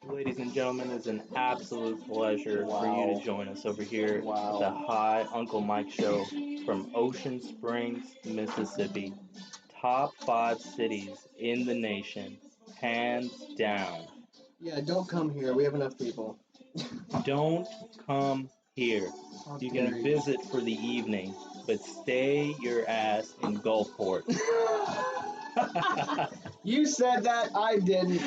Ladies and gentlemen, it's an absolute pleasure for you to Wow. join us over here at the Wow. Hi Uncle Mike Show from Ocean Springs, Mississippi. Top five cities in the nation, hands down. Yeah, don't come here. We have enough people. Don't come here. How You dare can you? visit for the evening, but stay your ass in Gulfport. You said that. I didn't.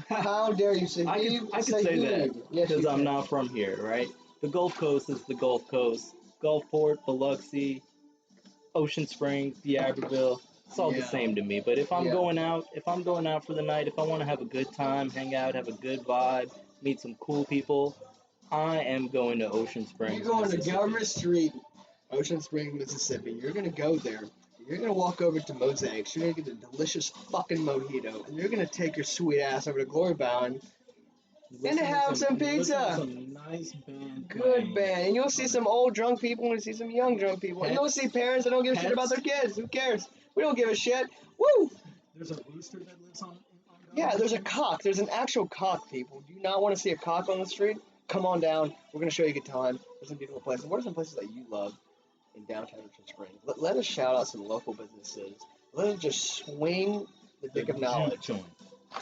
How dare you say heave? I could Say say that heave. Yes, because you I'm can. not from here, right? The Gulf Coast is the Gulf Coast. Gulfport, Biloxi, Ocean Springs, D'Iberville, it's all the Yeah. same to me. But Yeah. if I'm going out for the night, if I want to have a good time, hang out, have a good vibe, meet some cool people, I am going to Ocean You Springs, go on the Mississippi. Governor Street, Ocean Springs, Mississippi. You're gonna go there. You're gonna walk over to Mosaics. You're gonna get a delicious fucking mojito, and you're gonna take your sweet ass over to Glory Bound and have some Listen to pizza. some nice band Good playing band. And you'll see on the some old drunk people and see some young drunk people. And you'll see pets. parents that don't give a shit about their Pets. kids. Who cares? We don't give a shit. Woo! There's a rooster that lives on Yeah, Governor there's a Street. cock. There's an actual cock, people. Do you not want to see a cock on the street? Come on down. We're going to show you a good time. There's some beautiful places. What are some places that you love in downtown Richmond Springs? Let us shout out some local businesses. Let us just swing the The dick of juke knowledge. joint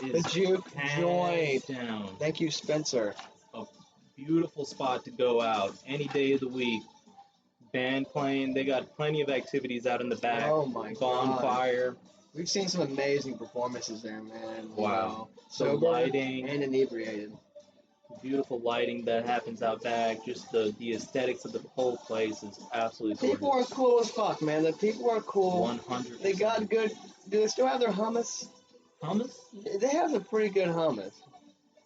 The is Juke hands Joint. down Thank you, Spencer. a beautiful spot to go out any day of the week. Band playing, they got plenty of activities out in the back. Oh my god. Bonfire, We've seen some amazing performances there, man. You wow. know, The sober lighting, and inebriated. beautiful lighting that happens out back. Just the aesthetics of the whole place is The absolutely people are gorgeous. cool as fuck, man. The people are cool. They got 100%. good. Do they still have their hummus? Hummus? They have some pretty good hummus.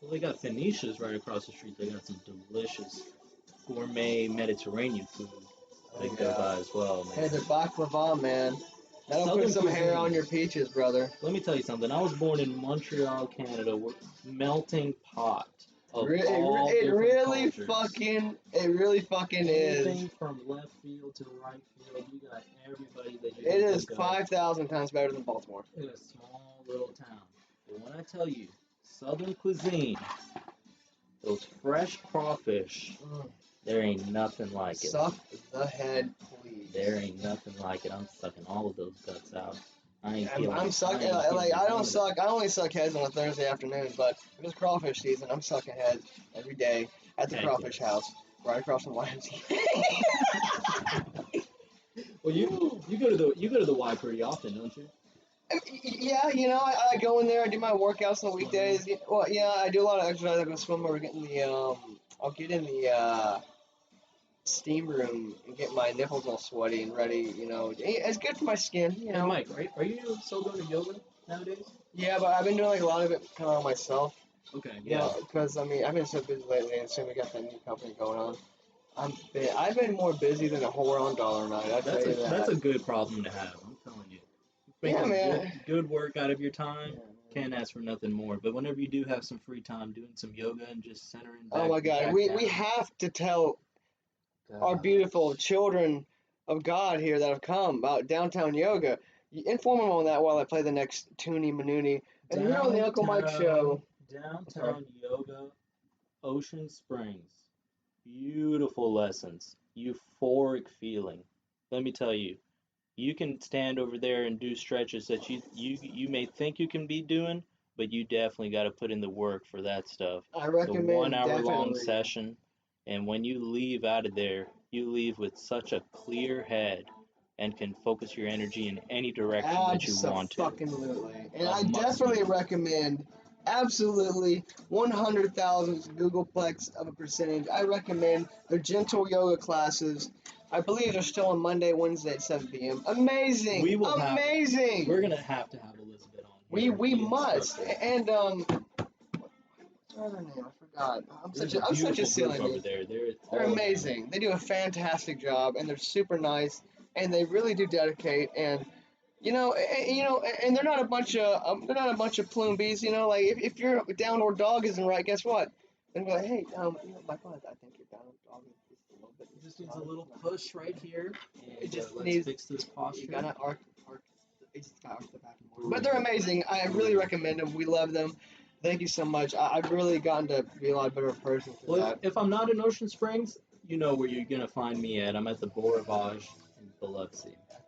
Well, they got Phoenicia's right across the street. They got some delicious gourmet Mediterranean food Oh they go yeah. by as well, Hey, man. the baklava, man. That'll put Southern some hair on cuisine. your peaches, brother. Let me tell you something. I was born in Montreal, Canada. We're melting pot of all different cultures. It really fucking is. Anything from left field to right field, you got everybody that you It can is think of 5,000 times better than Baltimore. in a small little town. But when I tell you, Southern cuisine, those fresh crawfish, Mm. there ain't nothing like it. Suck the head, please. There ain't nothing like it. I'm sucking all of those guts out. I'm I sucking. ain't Like peeling I don't none of it. suck. I only suck heads on a Thursday afternoon. But if it's crawfish season, I'm sucking heads every day at the Heck crawfish yes. house, right across from YMCA. Well, you go to the Y pretty often, don't you? Yeah, I go in there. I do my workouts on the Swimming. weekdays. Well, yeah, I do a lot of exercise. I go swim or get in the I'll get in the steam room and get my nipples all sweaty and ready. It's good for my skin. Hey, Mike, are you still going to yoga nowadays? Yeah, but I've been doing like a lot of it kind of on myself. Okay, You yeah. know, because I mean, I've been so busy lately, and soon we got that new company going on. I've been more busy than a whore on dollar night. I tell you That's that. a good problem to have. I'm telling you. Make Yeah, a man. good work out of your time. Yeah, man. Can't ask for nothing more. But whenever you do have some free time, doing some yoga and just centering Oh my God, back we down. have to tell our beautiful Gosh. children of God here that have come about downtown yoga. You inform them on that while I play the next Toonie Manoonie. And here on the Uncle Mike Show. I'm sorry. Downtown yoga, Ocean Springs. Beautiful lessons. Euphoric feeling. Let me tell you, you can stand over there and do stretches that you may think you can be doing, but you definitely got to put in the work for that stuff. I It's a one recommend hour long definitely. session, and when you leave out of there, you leave with such a clear head and can focus your energy in any direction that you want to. Absolutely. And A I must definitely do. recommend, absolutely 100,000 Googleplex of a percentage. I recommend the gentle yoga classes. I believe they're still on Monday, Wednesday at 7 p.m. Amazing. We will have we're Amazing. gonna have to have Elizabeth on We here, we the must. instructor. And what's her other name? I forgot. There's a I'm such a beautiful group silly over me. there. They're They're all of them. amazing. They do a fantastic job, and they're super nice, and they really do dedicate. And and they're not a bunch of plume bees. Like if your downward dog isn't right, guess what? Then be like, hey, Michael, I think your downward dog is just a little bit. It just needs a Not, little not, push right here, it and just let's needs. fix this You posture. gotta arc. It just got arc the back more. But they're Breathe, amazing. I really breathe. recommend them. We love them. Thank you so much. I've really gotten to be a lot better person for Well, that. if I'm not in Ocean Springs, you know where you're gonna find me at. I'm at the Beau Rivage in Biloxi. That.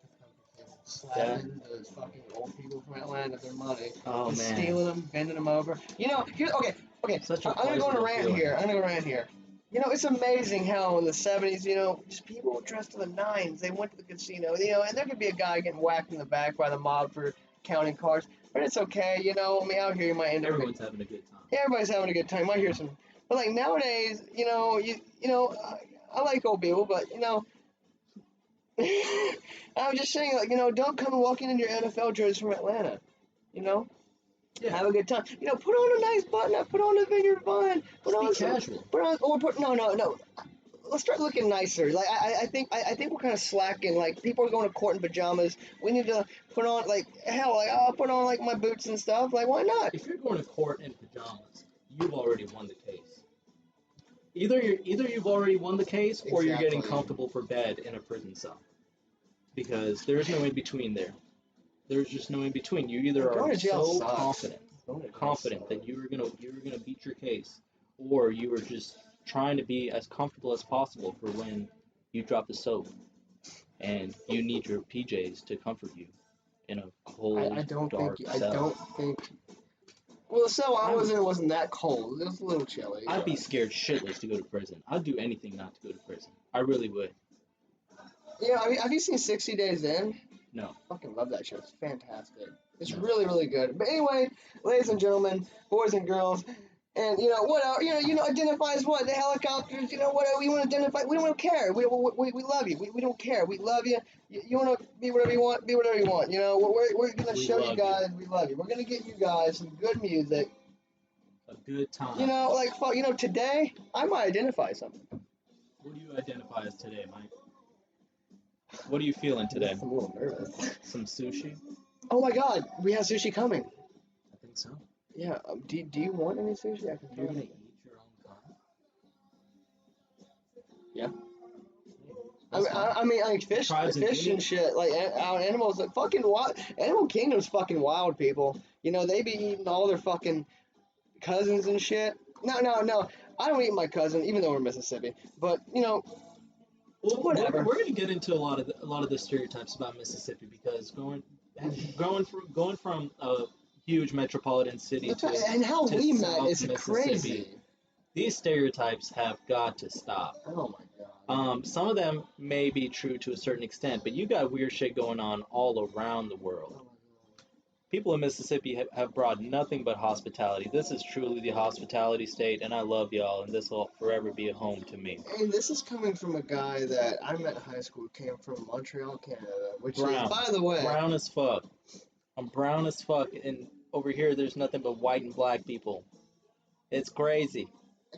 Slapping those fucking old people from Atlanta their money, Oh just man, stealing them, bending them over. You know, here, okay. such a I'm gonna go on a pleasurable rant feeling. here. I'm gonna go rant here. You know, it's amazing how in the '70s, you know, just people dressed to the nines. They went to the casino, you know, and there could be a guy getting whacked in the back by the mob for counting cards, but it's okay, you know. I mean, out here you might end up. Everyone's having a good time. Everybody's having a good time. I hear some, but like nowadays, you know, I like old people, but you know, I'm just saying, like, you know, don't come walking in your NFL jerseys from Atlanta. You know, Yeah, have a good time. You know, put on a nice button up, put on a Vineyard Vine, put just be on some, casual. put on, or put no. Let's start looking nicer. Like I think we're kind of slacking. Like people are going to court in pajamas. We need to put on like hell. Like I'll put on like my boots and stuff. Like why not? If you're going to court in pajamas, you've already won the case. Either you've already won the case, or you're getting Exactly. comfortable for bed in a prison cell. Because there's no in between there. There's just no in between. You either Going are to jail so sucks. Going to jail confident sucks. that you were gonna beat your case, or you were just trying to be as comfortable as possible for when you drop the soap and you need your PJs to comfort you in a I cold, don't think dark I cell. don't think. Well, the cell I I was would in wasn't that cold. It was a little chilly. I'd be But... scared shitless to go to prison. I'd do anything not to go to prison. I really would. Yeah, have you seen 60 Days In? No, Fucking love that show. It's fantastic. It's no. really, really good. But anyway, ladies and gentlemen, boys and girls, and you know what? Identify as what the helicopters. You know what? We want to identify. We don't care. We love you. We don't care. We love you. You want to be whatever you want. Be whatever you want. You know, we're gonna We show you love you. guys we love you. We're gonna get you guys some good music. A good You time. know, like fuck. You know, today I might identify something. What do you identify as today, Mike? What are you feeling today? I'm a little nervous. Some sushi? Oh my God, we have sushi coming. I think so. Yeah. Do you want any sushi? I can You're find gonna it. eat your own kind? Yeah. That's fine. I mean, like Tribes and fish and Indians? shit. Like animals, like fucking wild. Animal Kingdom's fucking wild, people. You know, they be eating all their fucking cousins and shit. No. I don't eat my cousin, even though we're Mississippi. But you know, Well, we're, whatever. we're gonna get into a lot of the stereotypes about Mississippi because going from a huge metropolitan city And how to we met South is Mississippi, crazy. these stereotypes have got to stop. Oh my God. Some of them may be true to a certain extent, but you got weird shit going on all around the world. Oh my People in Mississippi have brought nothing but hospitality. This is truly the hospitality state, and I love y'all, and this will forever be a home to me. God. And this is coming from a guy that I met in high school, came from Montreal, Canada, which is, Brown. by the way, Brown as fuck. I'm brown as fuck, and over here there's nothing but white and black people. It's crazy.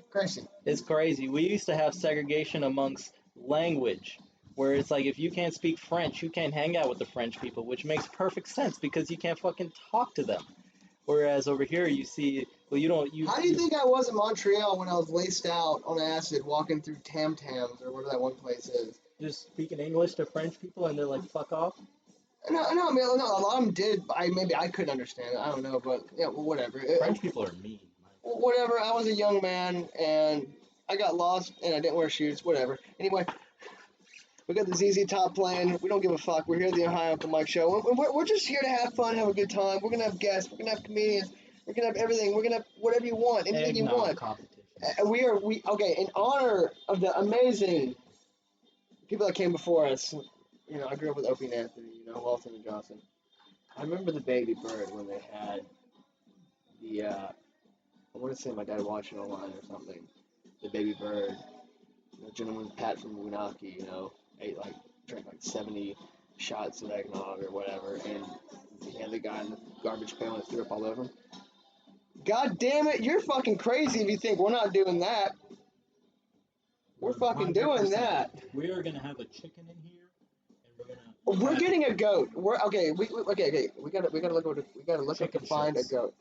crazy. It's crazy. We used to have segregation amongst language, where it's like if you can't speak French, you can't hang out with the French people, which makes perfect sense because you can't fucking talk to them. Whereas over here, you see, well, you don't, How do you think I was in Montreal when I was laced out on acid walking through Tam Tams or whatever that one place is? just speaking English to French people, and they're like, "Fuck off." No, I mean, no, a lot of them did. Maybe I couldn't understand it. I don't know, but yeah, well, whatever. French people are mean. Whatever. I was a young man and I got lost and I didn't wear shoes. Whatever. Anyway, we got the ZZ Top playing. We don't give a fuck. We're here at the Ohio Uncle Mike Show. We're just here to have fun, have a good time. We're gonna have guests. We're gonna have comedians. We're gonna have everything. We're gonna have whatever you want, anything you Eggnog want. competition. We okay. In honor of the amazing people that came before us. You know, I grew up with Opie and Anthony. You know, Walton and Johnson. I remember the Baby Bird when they had the. I want to say my dad watched it online or something. The Baby Bird. You know, gentleman Pat from Winaki. You know, drank like 70 shots of eggnog or whatever, and he had the guy in the garbage pail and threw up all over him. God damn it, you're fucking crazy if you think we're not doing that. We're fucking doing 100%. that. We are gonna have a chicken in here, and We're getting a goat. We're okay. Okay. We gotta look up to Chicken find a shits. goat.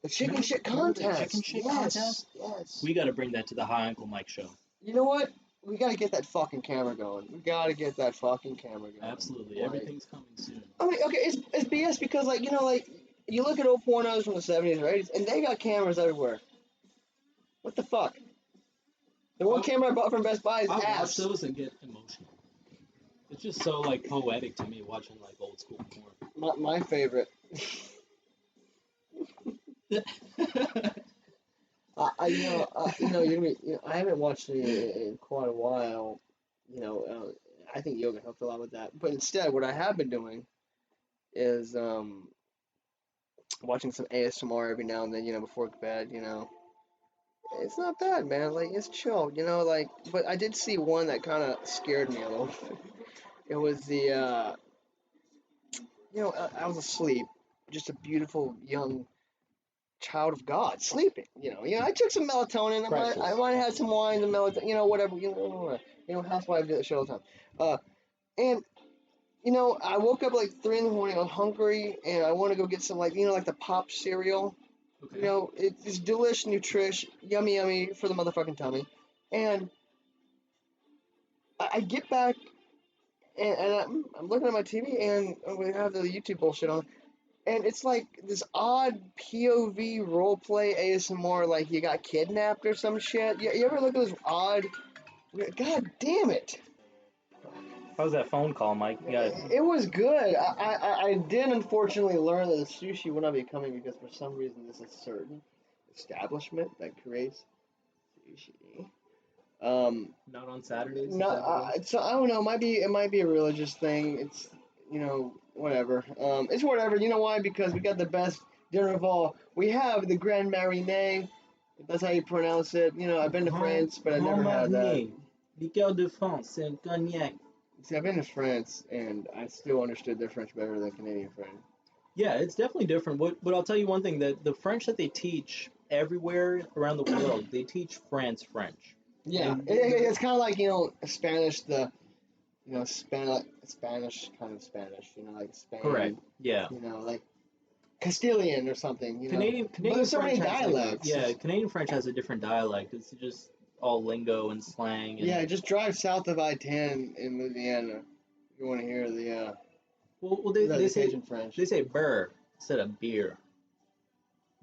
The chicken shit contest. Chicken shit Yes, contest? yes. We got to bring that to the High Uncle Mike show. You know what? We gotta get that fucking camera going. We gotta get that fucking camera going. Absolutely, Like, everything's coming soon. I mean, okay, it's BS because like You look at old pornos from the 70s or 80s, and they got cameras everywhere. What the fuck? The one I, camera I bought from Best Buy is I watch ass. those and get emotional. It's just so like poetic to me watching like old school My favorite. porn. You're gonna be, I haven't watched it in quite a while. I think yoga helped a lot with that. But instead, what I have been doing is watching some ASMR every now and then. Before bed. It's not bad, man. Like it's chill. But I did see one that kind of scared me a little bit. It was I was asleep, just a beautiful young child of God sleeping. I took some melatonin. I Precious. might have had some wine, and melatonin. Whatever. Housewives do that shit all the time. And I woke up like 3 in the morning. I was hungry, and I want to go get some like the pop cereal. Okay. It's delish, nutrish, yummy, yummy for the motherfucking tummy. And I get back, and I'm looking at my TV, and we have the YouTube bullshit on. And it's like this odd POV roleplay ASMR, like you got kidnapped or some shit. You ever look at those odd? God damn it! How's that phone call, Mike? You got It was good. I did unfortunately learn that the sushi will not be coming because for some reason this is certain establishment that creates sushi. not on Saturdays? Is No, that what it is? so I don't know. It might be a religious thing. It's whatever. It's whatever. You know why? Because we got the best dinner of all. We have the Grand Marnier. If that's how you pronounce it. I've been to France, but I've Grand never had that. Marnier. Liqueur de France. C'est un cognac. See, I've been to France, and I still understood their French better than Canadian French. Yeah, it's definitely different. But I'll tell you one thing, that the French that they teach everywhere around the world, they teach France French. Yeah, And it's kind of like Spanish, Spanish kind of Spanish. Like correct. Spain. Yeah. Like Castilian or something. But Canadian there's so French many has like dialects. Canadian French has a different dialect. It's just all lingo and slang and Yeah, just drive south of I-10 in Louisiana. If you want to hear well the Cajun French. they say burr instead of beer.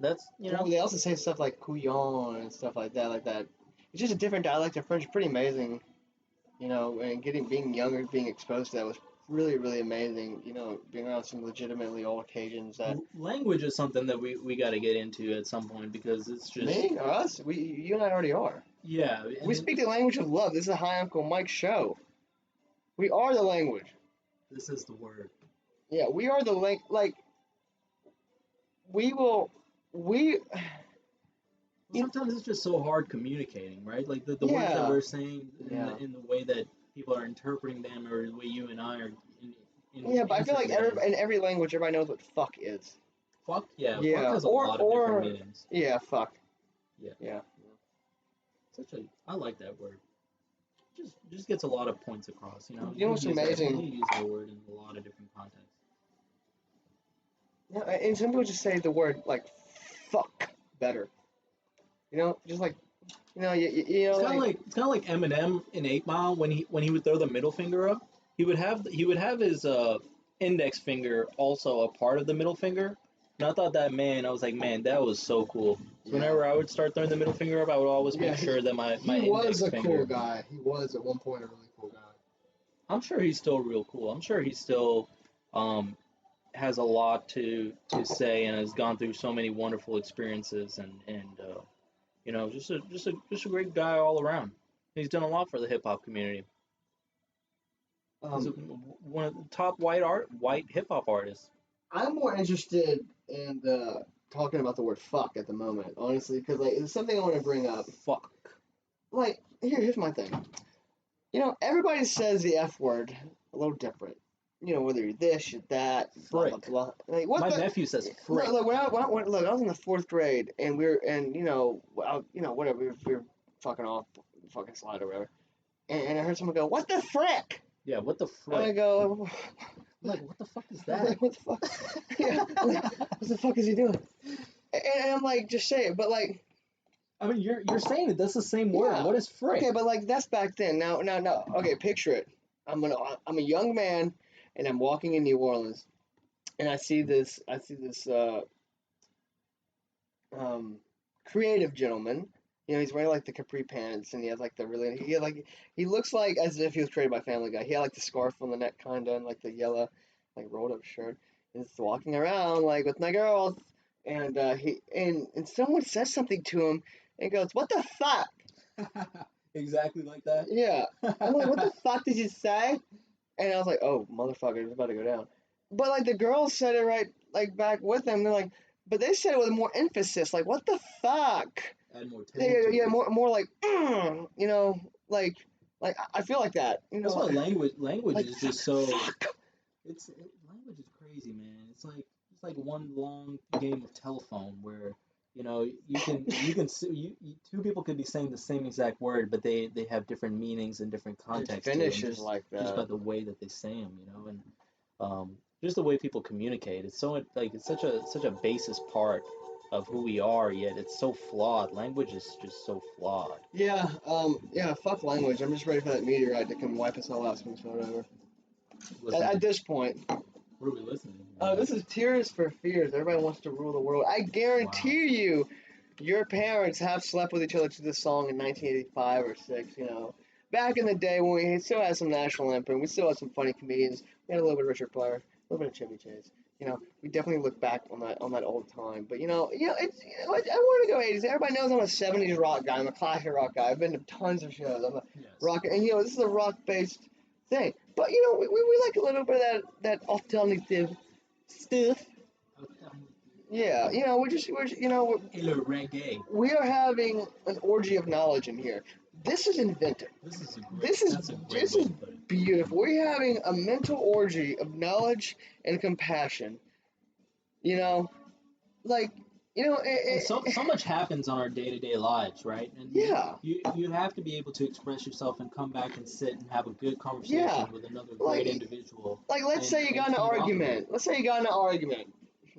That's Well, they also say stuff like couillon and stuff like that, It's just a different dialect of French. Pretty amazing, and being younger, being exposed to that was really, really amazing. Being around some legitimately old Cajuns that language is something that we got to get into at some point because it's just me or us, you and I already are. yeah. We speak the language of love. This is a High Uncle Mike show. We are the language. This is the word. Yeah, we are the we will we Sometimes it's just so hard communicating, right? Like the words that yeah we're saying yeah in the way that people are interpreting them, or the way you and I are yeah. But I feel like interpreting them. in every language, everybody knows what fuck is. Fuck yeah, fuck Yeah, has a lot of different meanings. yeah, fuck. Yeah, Yeah. I like that word. Just gets a lot of points across. You know what's amazing? You use that word in a lot of different contexts. Yeah, and some people just say the word like fuck better. Just like It's kind of like Eminem in 8 Mile when he would throw the middle finger up. He would have his index finger also a part of the middle finger. And I thought that I was like, man, that was so cool. So yeah. whenever I would start throwing the middle finger up, I would always Yeah, make sure that my he was index a finger. cool guy. He was at one point a really cool guy. I'm sure he's still real cool. I'm sure he still um, has a lot to say and has gone through so many wonderful experiences and just a great guy all around. He's done a lot for the hip hop community. He's Um, one of the top white hip hop artists. I'm more interested in talking about the word fuck at the moment, honestly, because it's something I want to bring up. Fuck. Here's my thing. Everybody says the F word a little different. Whether you're this, you're that, blah blah Frick. blah. Like what My the? nephew says frick. Look, I was in the fourth grade, and whatever, we were fucking off, fucking slide or whatever, and I heard someone go, "What the frick?" Yeah, what the And I frick? go, I'm like, what the fuck is I was that? like, "What the fuck?" Yeah, I'm like, what the fuck is he doing? And I'm like, just say it, but I mean, you're saying it. That's the same word. yeah, What is frick? okay, but that's back then. Now, okay, picture it. I'm a young man, and I'm walking in New Orleans, and I see this um, creative gentleman. You know, he's wearing like the capri pants, and he has like the really he looks like as if he was created by Family Guy. He had like the scarf on the neck, kinda, and like the yellow, like rolled up shirt. And he's walking around like with my girls, and and someone says something to him, and goes, "What the fuck?" Exactly like that. Yeah, I'm like, "What the fuck did you say?" And I was like, "Oh, motherfucker, it's about to go down." But like the girls said it right, like back with him. They're like, but they said it with more emphasis. Like, "What the fuck?" Add more Yeah, tone to yeah, it. more like, you know, like I feel like that, you That's know, why language like is fuck, just so. fuck. Language is crazy, man. It's like one long game of telephone where two people could be saying the same exact word, but they have different meanings and different It context to them, finishes like just by that. the way that they say them, and just the way people communicate. It's so like it's such a basis part of who we are, yet it's so flawed. Language is just so flawed. Yeah, yeah, fuck language. I'm just ready for that meteorite to come wipe us all out since whatever. At Listening, this point, what are we listening? this is Tears for Fears. Everybody wants to rule the world. I Wow. guarantee you, your parents have slept with each other to this song in 1985 or six. You know, back in the day when we still had some National Lampoon, we still had some funny comedians. We had a little bit of Richard Pryor, a little bit of Chevy Chase. You know, we definitely look back on that old time. But it's I want to go 80s. Everybody knows I'm a 70s rock guy. I'm a classic rock guy. I've been to tons of shows. I'm a Yes. rock, and this is a rock based thing. But we like a little bit of that alternative stuff. Yeah, A little reggae. we are having an orgy of knowledge in here. This is inventive. That's a great This way is to put it. beautiful. We're having a mental orgy of knowledge and compassion. You know, like And so much happens on our day-to-day lives, right? And yeah, you have to be able to express yourself and come back and sit and have a good yeah. conversation with another great Like individual let's say you and got in an feed off of it. argument. Let's say you got in an argument.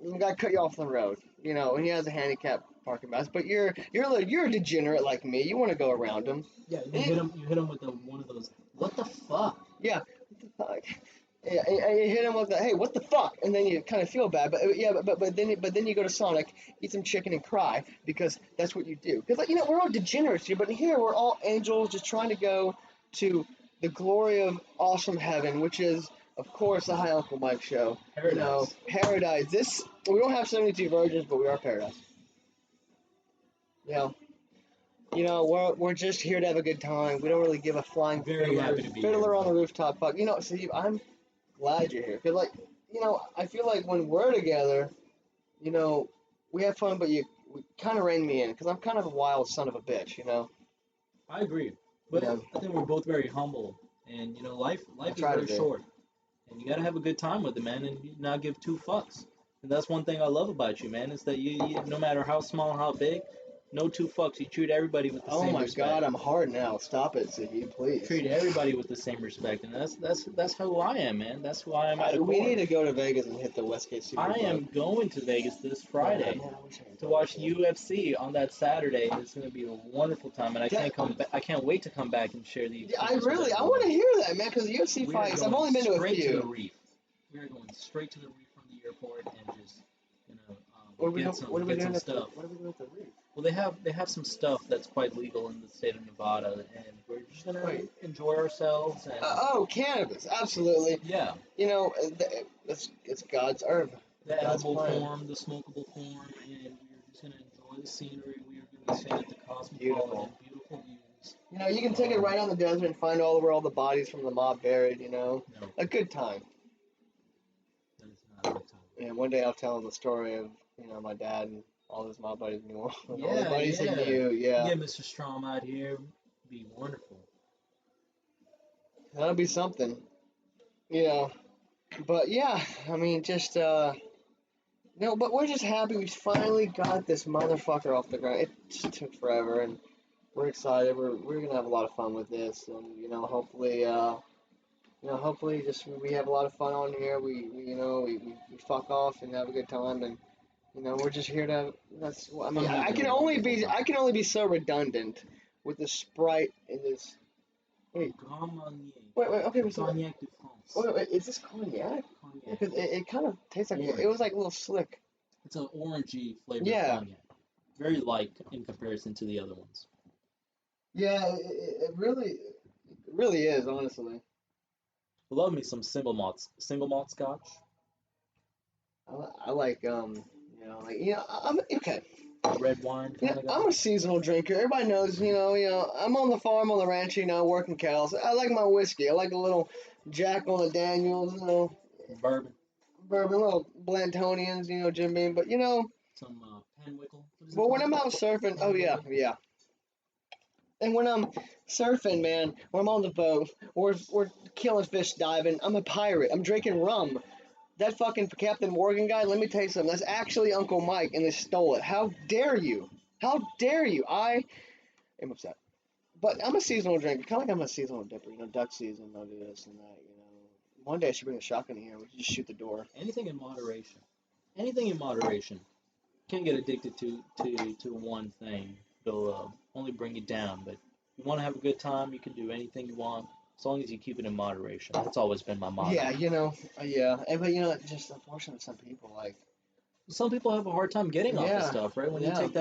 The guy cut you off the road. And he has a handicap parking pass. But you're a degenerate like me. You want to go around him. Yeah, And you hit him with one of those what the fuck? yeah. What the fuck? Yeah, and you hit him with the hey, what the fuck? And then you kind of feel bad, but yeah, but then you go to Sonic, eat some chicken, and cry because that's what you do. Because we're all degenerates here, but here we're all angels just trying to go to the glory of awesome heaven, which is of course the High Uncle Mike show. Paradise. Paradise. This we don't have 72 virgins, but we are paradise. You know, we're just here to have a good time. We don't really give a flying Very happy to be here, fiddler on the bro. rooftop. Fuck. Steve, I'm glad you're here because I feel like when we're together, you know we have fun, but you kind of rein me in because I'm kind of a wild son of a bitch. I agree. You But know, I think we're both very humble and I life is try to very be. short. And you gotta have a good time with it, man, and not give two fucks. And that's one thing I love about you, man, is that you no matter how small, how big, no two fucks. You treat everybody with the Oh same my respect. God, I'm hard now. Stop it, Ziggy, please. Treat everybody with the same respect, and that's who I am, man. That's who I am at a We core. need to go to Vegas and hit the Westgate I Superclub. am going to Vegas this Man, Friday I wish I could to go with watch you. UFC on that Saturday. It's going to be a wonderful time, and That, I can't wait to come back and share the yeah, experience with I want everyone. to hear that, man, because UFC We are fights, I've going only been to a straight to the few. reef. We are going straight to the reef from the airport and just What are we get doing some at the stuff. What are we doing at the reef? Well, they have some stuff that's quite legal in the state of Nevada, and we're just gonna Wait. enjoy ourselves and Oh, cannabis, absolutely. yeah, It's God's herb, the God's edible plan. form, the smokable form, and we're just gonna enjoy the scenery. We are gonna be staying at the Beautiful. Cosmopolitan, beautiful views. You can take it right on the desert and find where all the bodies from the mob buried. No, A good time. that is not a good time. And one day I'll tell them the story of my dad and all his mob buddies knew, all the Yeah, buddies he yeah. knew. Yeah, Get Mr. Strom out here, be wonderful. that'll be something. You know, but yeah, I mean, just no, but we're just happy we finally got this motherfucker off the ground. It just took forever, and we're excited. We're gonna have a lot of fun with this, and hopefully, just we have a lot of fun on here. We fuck off and have a good time, and we're just here to. That's I mean, I'm I having can a only wonderful be time. so redundant with the Sprite in this. Wait, Grand Marnier, wait, okay, wait, Cognac de France, is this cognac? cognac. Because it kind of tastes like it Orange. was like a little slick. It's an orangey flavored Yeah, cognac. very light in comparison to the other ones. Yeah, it really is, honestly. Love me some single malt scotch. I like I'm okay. Red wine You know, kind of guy. I'm a seasonal drinker. Everybody knows, I'm on the farm, on the ranch, working cows. I like my whiskey. I like a little Jack on the Daniels, Bourbon. bourbon, little Blantonians, Jim Beam. But Some Penwickle. What is it but when called? I'm out surfing, oh yeah, Penwickle. yeah. And when I'm surfing, man, when I'm on the boat, we're killing fish, diving. I'm a pirate. I'm drinking rum. That fucking Captain Morgan guy, let me tell you something. That's actually Uncle Mike, and they stole it. How dare you? How dare you? I am upset. But I'm a seasonal drinker. Kind of like I'm a seasonal dipper. Duck season, I'll do this and that. One day I should bring a shotgun in here. We can just shoot the door. Anything in moderation. Anything in moderation. Can't get addicted to one thing. It'll only bring you down. But if you want to have a good time, you can do anything you want as long as you keep it in moderation. That's always been my motto. Yeah, yeah. But just unfortunately, some people like. Some people have a hard time getting off of Yeah, stuff, right? When you yeah. take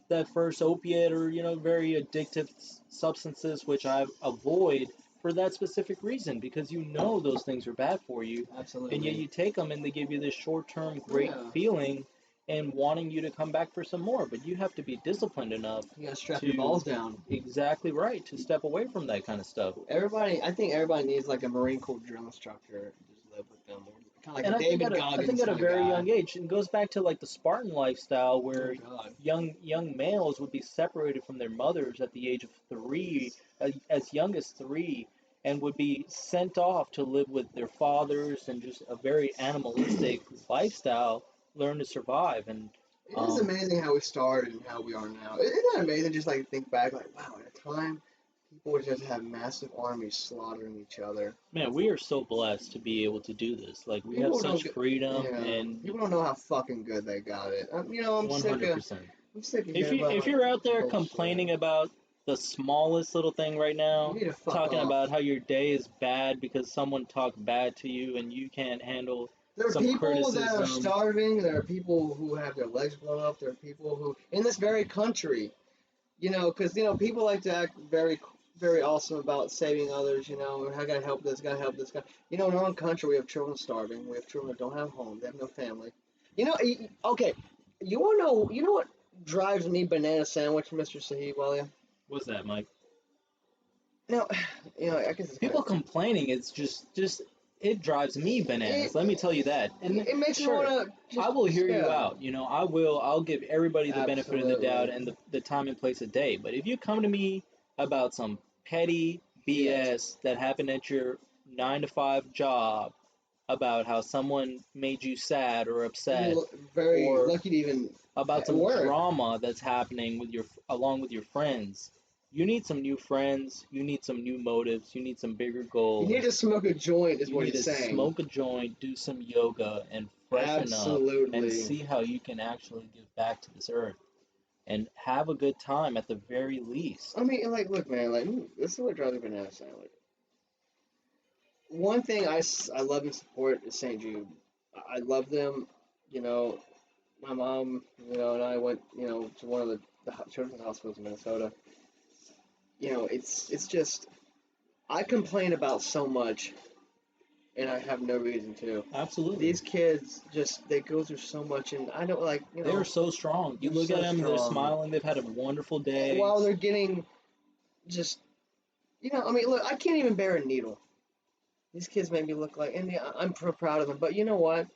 that first opiate or very addictive substances, which I avoid for that specific reason, because you know those things are bad for you, and yet Absolutely. you take them and they give you this short-term great Yeah. feeling and wanting you to come back for some more. But you have to be disciplined enough You gotta strap your to balls down. exactly right to step away from that kind of stuff. I think everybody needs like a Marine Corps drill instructor to just live with them. Kind of like And a David I think Goggins at a kind of very guy. young age, it goes back to like the Spartan lifestyle Oh where God. young males would be separated from their mothers at the age of 3, as young as 3, and would be sent off to live with their fathers and just a very animalistic lifestyle, learn to survive. And It is um, amazing how we started and how we are now. Isn't that amazing? Just like think back, like wow, at a time people would just have massive armies slaughtering each other. man, we are so blessed to be able to do this. Like we have People don't such get, freedom yeah, and people don't know how fucking good they got it. I'm sick of, 100%. I'm sick of If hearing if about you're out there bullshit. complaining about the smallest little thing right You now, need to fuck talking off. about how your day is bad because someone talked bad to you and you can't handle There are some people that are criticism, starving. There are people who have their legs blown off. There are people who, in this very country, because people like to act very, very awesome about saving others. I gotta help this, gotta help this guy. In our own country, we have children starving. We have children that don't have homes. They have no family. Okay. You wanna know? You know what drives me banana sandwich, Mr. Sahib Walia? what's that, Mike? Now, I guess it's kind People of complaining, it's just it drives me it. bananas. Let me tell you that. And It makes me sure, wanna I just will hear you yeah. out. I'll give everybody the benefit of the doubt Absolutely. and the time and place of day. But if you come to me about some petty Yes. BS that happened at your 9 to 5 job, about how someone made you sad or upset, Very or lucky to even about some work. drama that's happening with your along with your friends, you need some new friends, you need some new motives, you need some bigger You need to goals. smoke a joint, is You what need he's to saying. smoke a joint, do some yoga, and freshen up and Absolutely. see how you can actually give back to this earth and have a good time at the very least. I mean, like, look, man, like, this is what drives me bananas. Like, one thing I love and support is St. Jude. I love them. You know, my mom, and I went, to one of the children's hospitals in Minnesota. It's just I complain about so much, and I have no reason to. Absolutely. These kids they go through so much, and I don't like, They are so strong. You they're look at so them, they're strong. smiling, they've had a wonderful day. While they're getting just, I mean, look, I can't even bear a needle. These kids make me look like, and yeah, I'm proud of them. But you know what?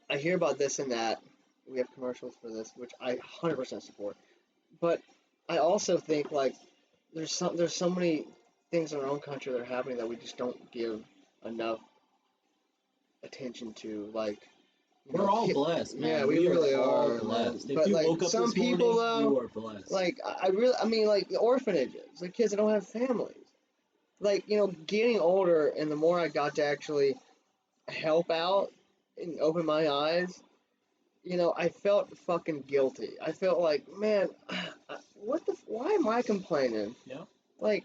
I hear about this and that. We have commercials for this, which I 100% support. But I also think like there's so many things in our own country that are happening that we just don't give enough attention to. Like, We're all blessed, yeah, man. we We are really all are, man. blessed. If But you like woke up some this people morning, though, you are blessed. like I mean, like the orphanages, the kids that don't have families. Like, getting older, and the more I got to actually help out and open my eyes, I felt fucking guilty. I felt like, man, why am I complaining? Yeah. Like,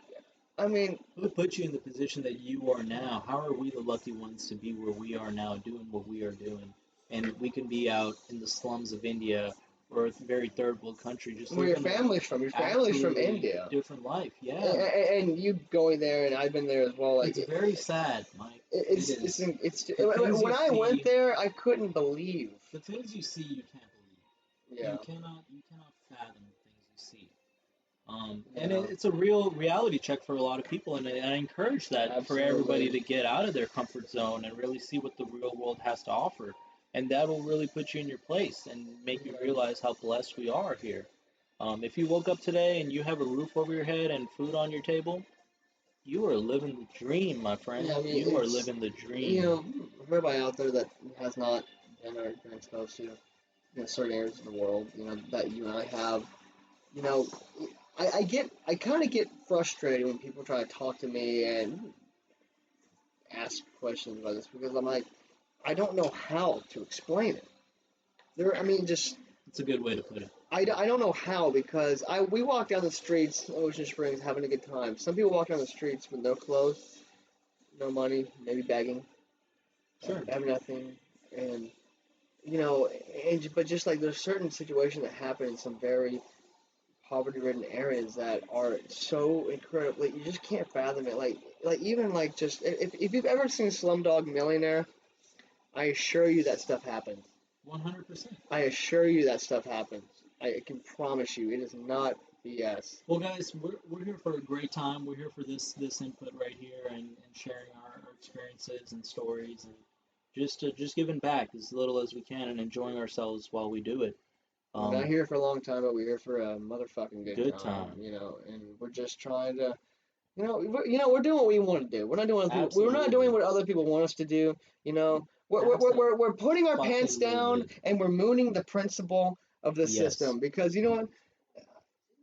I mean, Who put you in the position that you are now? How are we the lucky ones to be where we are now, doing what we are doing? And we can be out in the slums of India or a very third world country, just Where your living an family's from? Your family's from absolutely India, different life. Yeah, and you going there, and I've been there as well. Like it's very sad, Mike. It it's is. it's The things when you I went see, there, I couldn't believe. the things you see, you can't believe. Yeah, You cannot fathom the things you see. And yeah, it's a real reality check for a lot of people, and I encourage that for everybody absolutely. to get out of their comfort zone and really see what the real world has to offer. And that will really put you in your place and make you Yeah. realize how blessed we are here. If you woke up today and you have a roof over your head and food on your table, you are living the dream, my friend. Yeah, I mean, You are it's, living the you dream. know, for everybody out there that has not been or been exposed to, certain areas of the world, that you and I have, you know, I kind of get frustrated when people try to talk to me and ask questions about this because I'm like, I don't know how to explain it. I mean, just, It's a good way to put it. I don't know how because we walk down the streets in Ocean Springs having a good time. Some people walk down the streets with no clothes, no money, maybe begging, Sure. have nothing, and but just like there's certain situations that happen in some very poverty-ridden areas that are so incredible, like you just can't fathom it. Like even like just if you've ever seen Slumdog Millionaire, I assure you that stuff happens. 100%. I assure you that stuff happens. I can promise you, it is not BS. Well, guys, we're here for a great time. We're here for this input right here and sharing our experiences and stories and just giving back as little as we can and enjoying ourselves while we do it. We're not Um, here for a long time, but we're here for a motherfucking good good time, time. and we're just trying to, we're doing what we want to do. We're not doing we're not doing Absolutely. what other people want us to do. Abso- We're putting our pants down Absolutely. and we're mooning the principle of the Yes. system because you know what?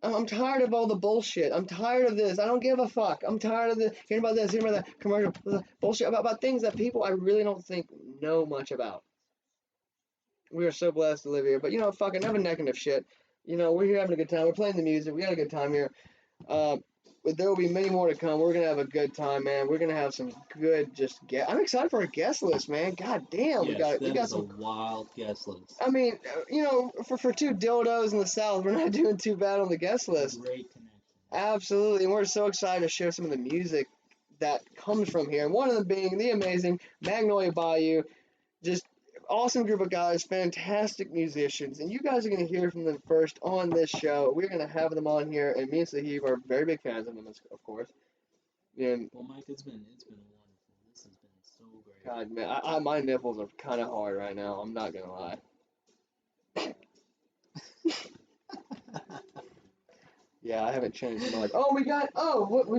I'm tired of all the bullshit. I'm tired of this. I don't give a fuck. I'm tired of hearing about that commercial bullshit about things that people I really don't think know much about. We are so blessed to live here, but fucking never necking of shit. We're here having a good time. We're playing the music. We got a good time here. Uh, but there will be many more to come. We're gonna have a good time, man. We're gonna have some good just get. I'm excited for our guest list, man. God damn, Yes, we that got is a some. wild guest list. I mean, for two dildos in the South, we're not doing too bad on the guest list. Great connection. Absolutely, and we're so excited to share some of the music that comes from here. And one of them being the amazing Magnolia Bayou. Just awesome group of guys, fantastic musicians, and you guys are going to hear from them first on this show. We're going to have them on here, and me and Sahib are very big fans of them, of course. And Well, Mike, it's been wonderful. This has been so great. God, man, my nipples are kind of hard right now. I'm not gonna lie. Yeah, I haven't changed my life. Oh, we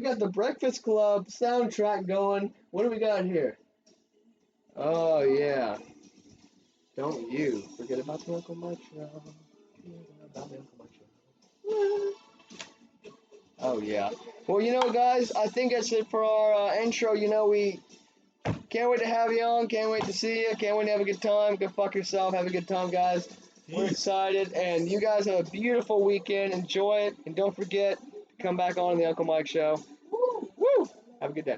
got the Breakfast Club soundtrack going. What do we got here? Oh yeah, don't you forget about the Uncle Mike show. About the Uncle Mike show. Oh yeah. Well, guys, I think that's it for our intro. We can't wait to have you on. Can't wait to see you. Can't wait to have a good time. Go fuck yourself. Have a good time, guys. We're Peace. excited, and you guys have a beautiful weekend. Enjoy it, and don't forget to come back on the Uncle Mike Show. Woo! Have a good day.